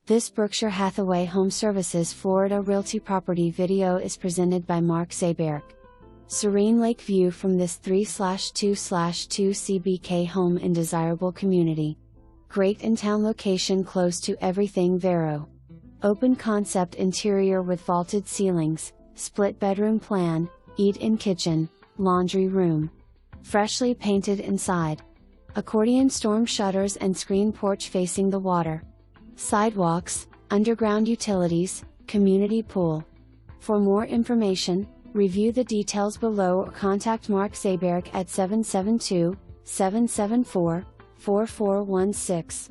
This Berkshire Hathaway HomeServices Florida Realty property video is presented by Mark Seeberg. Serene lake view from this 3/2/2 CBK home in desirable community. Great in-town location close to everything Vero. Open concept interior with vaulted ceilings, split bedroom plan, eat-in kitchen, laundry room. Freshly painted inside. Accordion storm shutters and screen porch facing the water. Sidewalks, underground utilities, community pool. For more information, review the details below or contact Mark Seeberg at 772-774-4416.